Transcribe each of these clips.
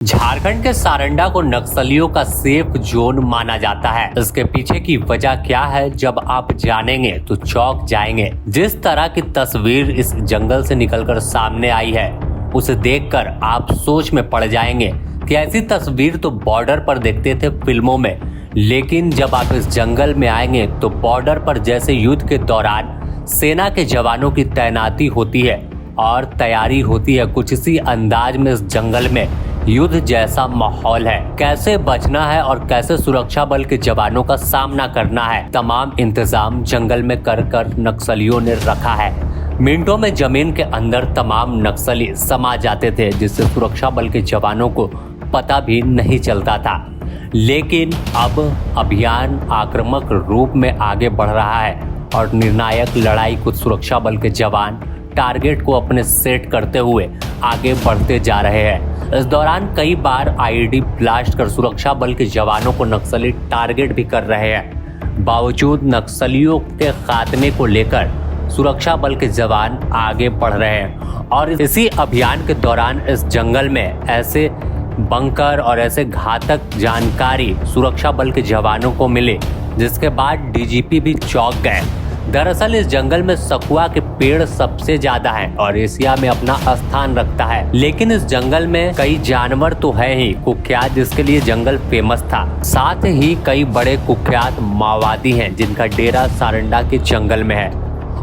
झारखंड के सारंडा को नक्सलियों का सेफ जोन माना जाता है। इसके पीछे की वजह क्या है, जब आप जानेंगे तो चौंक जाएंगे। जिस तरह की तस्वीर इस जंगल से निकलकर सामने आई है, उसे देखकर आप सोच में पड़ जाएंगे कि ऐसी तस्वीर तो बॉर्डर पर देखते थे फिल्मों में, लेकिन जब आप इस जंगल में आएंगे तो बॉर्डर पर जैसे युद्ध के दौरान सेना के जवानों की तैनाती होती है और तैयारी होती है, कुछ इसी अंदाज में इस जंगल में युद्ध जैसा माहौल है। कैसे बचना है और कैसे सुरक्षा बल के जवानों का सामना करना है, तमाम इंतजाम जंगल में कर नक्सलियों ने रखा है। मिनटों में जमीन के अंदर तमाम नक्सली समा जाते थे, जिससे सुरक्षा बल के जवानों को पता भी नहीं चलता था। लेकिन अब अभियान आक्रामक रूप में आगे बढ़ रहा है और निर्णायक लड़ाई कुछ सुरक्षा बल के जवान टारगेट को अपने सेट करते हुए आगे बढ़ते जा रहे हैं। इस दौरान कई बार आईईडी ब्लास्ट कर सुरक्षा बल के जवानों को नक्सली टारगेट भी कर रहे हैं। बावजूद नक्सलियों के खात्मे को लेकर सुरक्षा बल के जवान आगे बढ़ रहे हैं और इसी अभियान के दौरान इस जंगल में ऐसे बंकर और ऐसे घातक जानकारी सुरक्षा बल के जवानों को मिले, जिसके बाद डीजीपी भी चौंक गए। दरअसल इस जंगल में सखुआ के पेड़ सबसे ज्यादा हैं और एशिया में अपना स्थान रखता है। लेकिन इस जंगल में कई जानवर तो है ही कुख्यात, जिसके लिए जंगल फेमस था। साथ ही कई बड़े कुख्यात माओवादी हैं, जिनका डेरा सारंडा के जंगल में है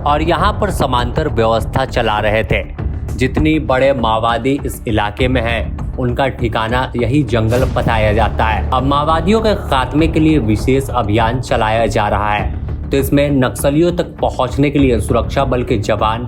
और यहाँ पर समांतर व्यवस्था चला रहे थे। जितनी बड़े माओवादी इस इलाके में हैं, उनका ठिकाना यही जंगल बताया जाता है। अब माओवादियों के खात्मे के लिए विशेष अभियान चलाया जा रहा है, तो इसमें नक्सलियों तक पहुंचने के लिए सुरक्षा बल के जवान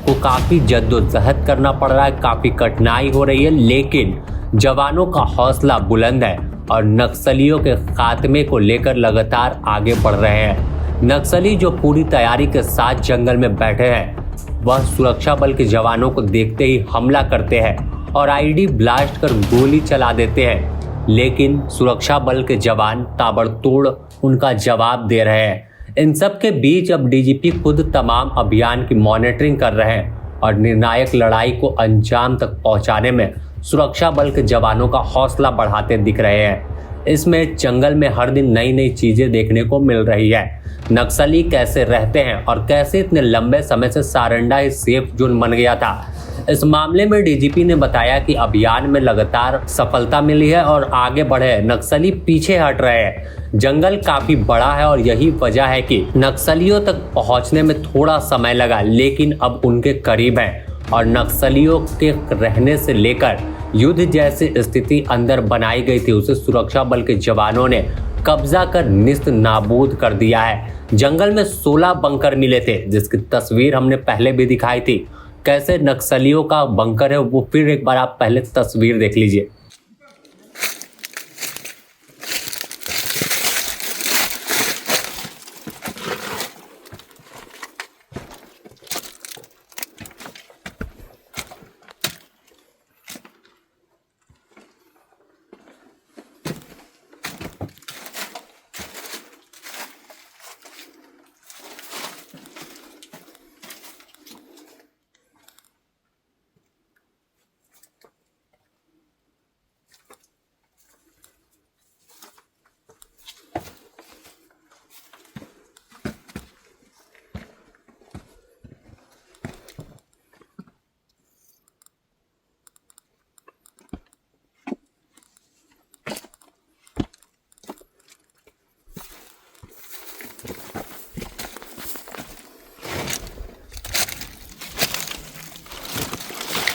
को काफी जद्दोजहद करना पड़ रहा है, काफी कठिनाई हो रही है। लेकिन जवानों का हौसला बुलंद है और नक्सलियों के खात्मे को लेकर लगातार आगे बढ़ रहे हैं। नक्सली जो पूरी तैयारी के साथ जंगल में बैठे हैं, वह सुरक्षा बल के जवानों को देखते ही हमला करते हैं और आईडी ब्लास्ट कर गोली चला देते हैं। लेकिन सुरक्षा बल के जवान ताबड़तोड़ उनका जवाब दे रहे हैं। इन सब के बीच अब डीजीपी खुद तमाम अभियान की मॉनिटरिंग कर रहे हैं और निर्णायक लड़ाई को अंजाम तक पहुंचाने में सुरक्षा बल के जवानों का हौसला बढ़ाते दिख रहे हैं। इसमें जंगल में हर दिन नई नई चीजें देखने को मिल रही है। नक्सली कैसे रहते हैं और कैसे इतने लंबे समय से सारंडा ही सेफ जोन बन गया था। इस मामले में डीजीपी ने बताया कि अभियान में लगातार सफलता मिली है और आगे बढ़े नक्सली पीछे हट रहे हैं। जंगल काफी बड़ा है और यही वजह है कि नक्सलियों तक पहुंचने में थोड़ा समय लगा, लेकिन अब उनके करीब हैं और नक्सलियों के रहने से लेकर युद्ध जैसी स्थिति अंदर बनाई गई थी, उसे सुरक्षा बल के जवानों ने कब्जा कर निस्त नाबूद कर दिया है। जंगल में 16 बंकर मिले थे, जिसकी तस्वीर हमने पहले भी दिखाई थी। कैसे नक्सलियों का बंकर है, वो फिर एक बार आप पहले तस्वीर देख लीजिए।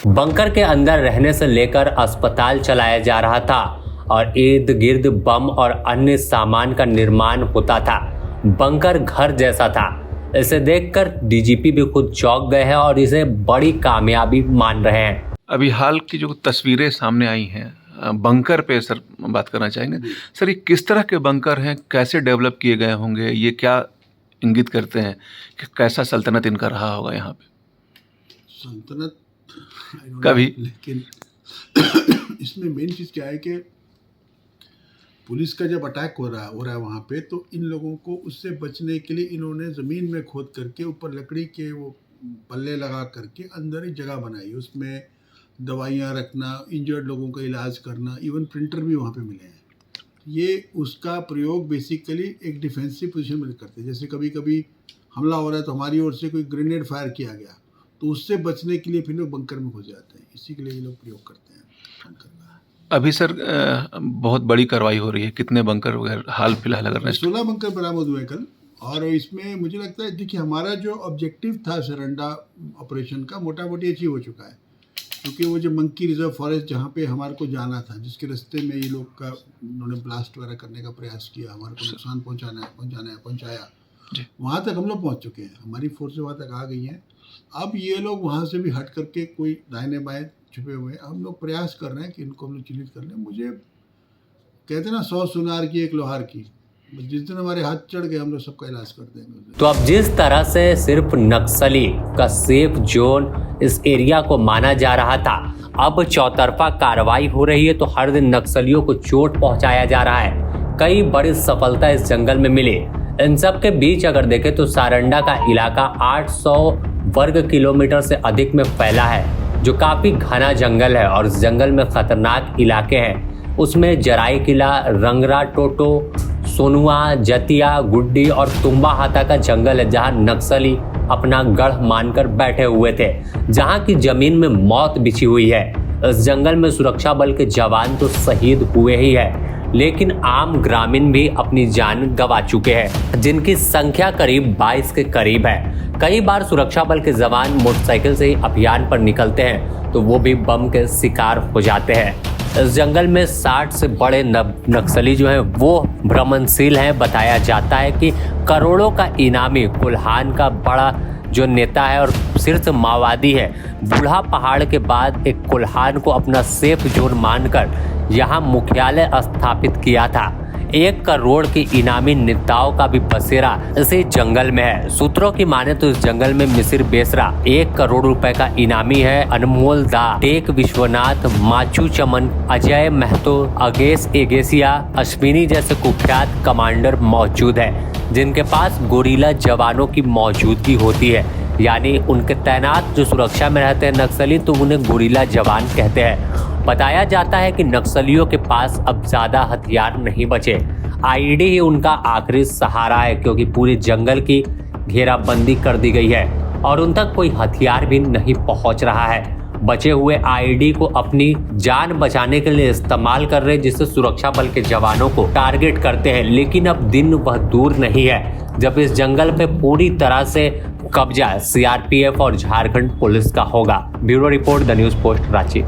बंकर के अंदर रहने से लेकर अस्पताल चलाया जा रहा था और इर्द गिर्द बम और अन्य सामान का निर्माण होता था। बंकर घर जैसा था। इसे देखकर डीजीपी भी खुद चौंक गए हैं और इसे बड़ी कामयाबी मान रहे हैं। अभी हाल की जो तस्वीरें सामने आई हैं बंकर पे सर बात करना चाहेंगे। सर ये किस तरह के बंकर हैं, कैसे डेवलप किए गए होंगे, ये क्या इंगित करते हैं कि कैसा सल्तनत इनका रहा होगा यहाँ पे? सल्तनत कभी लेकिन इसमें मेन चीज़ क्या है कि पुलिस का जब अटैक हो रहा है वहाँ पे, तो इन लोगों को उससे बचने के लिए इन्होंने ज़मीन में खोद करके ऊपर लकड़ी के वो पल्ले लगा करके अंदर एक जगह बनाई। उसमें दवाइयाँ रखना, इंजर्ड लोगों का इलाज करना, इवन प्रिंटर भी वहाँ पे मिले हैं। ये उसका प्रयोग बेसिकली एक डिफेंसिव पोजीशन में करते हैं। जैसे कभी कभी हमला हो रहा है तो हमारी ओर से कोई ग्रेनेड फायर किया गया तो उससे बचने के लिए फिर लोग बंकर में घुस जाते हैं। इसी के लिए ये लोग प्रयोग करते हैं बंकर का। अभी सर बहुत बड़ी कार्रवाई हो रही है, कितने बंकर वगैरह हाल फिलहाल अगर 16 बंकर बरामद हुए कल। और इसमें मुझे लगता है, देखिए हमारा जो ऑब्जेक्टिव था सरंडा ऑपरेशन का मोटा मोटी अचीव हो चुका है, क्योंकि वो जो मंकी रिजर्व फॉरेस्ट जहाँ पे हमारे को जाना था, जिसके रास्ते में ये लोग का उन्होंने ब्लास्ट वगैरह करने का प्रयास किया, हमारे को नुकसान पहुँचाया, वहाँ तक हम लोग पहुँच चुके हैं। हमारी फोर्सें वहाँ तक आ गई हैं। अब ये लोग वहाँ से भी हट करके कोई दाहिने बाएं छुपे हुए हैं, हम लोग प्रयास कर रहे हैं कि इनको हम लोग चिन्हित कर लें। मुझे कहते हैं ना 100 सुनार की एक लोहार की, जिस दिन हमारे हाथ चढ़ गए हम लोग सबका इलाज कर देंगे। तो अब जिस तरह से सिर्फ नक्सली का सेफ जोन इस एरिया को माना जा रहा था, अब चौतरफा कार्रवाई हो रही है तो हर दिन नक्सलियों को चोट पहुंचाया जा रहा है। कई बड़ी सफलता इस जंगल में मिली। इन सब के बीच अगर देखें तो सारंडा का इलाका 800 वर्ग किलोमीटर से अधिक में फैला है, जो काफी घना जंगल है। और इस जंगल में खतरनाक इलाके हैं। उसमें जराई किला, रंगरा टोटो, सोनुआ, जतिया, गुड्डी और तुम्बा हाथा का जंगल है, जहां नक्सली अपना गढ़ मानकर बैठे हुए थे, जहां की जमीन में मौत बिछी हुई है। इस जंगल में सुरक्षा बल के जवान तो शहीद हुए ही है, लेकिन आम ग्रामीण भी अपनी जान गंवा चुके हैं, जिनकी संख्या करीब 22 के करीब है। कई बार सुरक्षा बल के जवान मोटरसाइकिल से ही अभियान पर निकलते हैं तो वो भी बम के शिकार हो जाते हैं। इस जंगल में 60 से बड़े नक्सली जो हैं वो भ्रमणशील हैं। बताया जाता है कि करोड़ों का इनामी कुल्हान का बड़ा जो नेता है और शीर्ष माओवादी है, बूढ़ा पहाड़ के बाद एक कुल्हान को अपना सेफ जोन मानकर यहाँ मुख्यालय स्थापित किया था। 1 करोड़ के इनामी नेताओं का भी बसेरा इसी जंगल में है। सूत्रों की माने तो इस जंगल में मिसिर बेसरा 1 करोड़ रुपए का इनामी है। अनमोल दा, टेक विश्वनाथ, माचू चमन, अजय महतो, अगेश एगेसिया, अश्विनी जैसे कुख्यात कमांडर मौजूद है, जिनके पास गोरिल्ला जवानों की मौजूदगी होती है। यानी उनके तैनात जो सुरक्षा में रहते हैं नक्सली, तो उन्हें गोरिल्ला जवान कहते हैं। बताया जाता है कि नक्सलियों के पास अब ज्यादा हथियार नहीं बचे। आईईडी ही उनका आखिरी सहारा है, क्योंकि पूरे जंगल की घेराबंदी कर दी गई है और उन तक कोई हथियार भी नहीं पहुंच रहा है। बचे हुए आईईडी को अपनी जान बचाने के लिए इस्तेमाल कर रहे, जिससे सुरक्षा बल के जवानों को टारगेट करते हैं। लेकिन अब दिन वह दूर नहीं है जब इस जंगल पे पूरी तरह से कब्जा सीआरपीएफ और झारखंड पुलिस का होगा। Bureau report, the news post, Ranchi.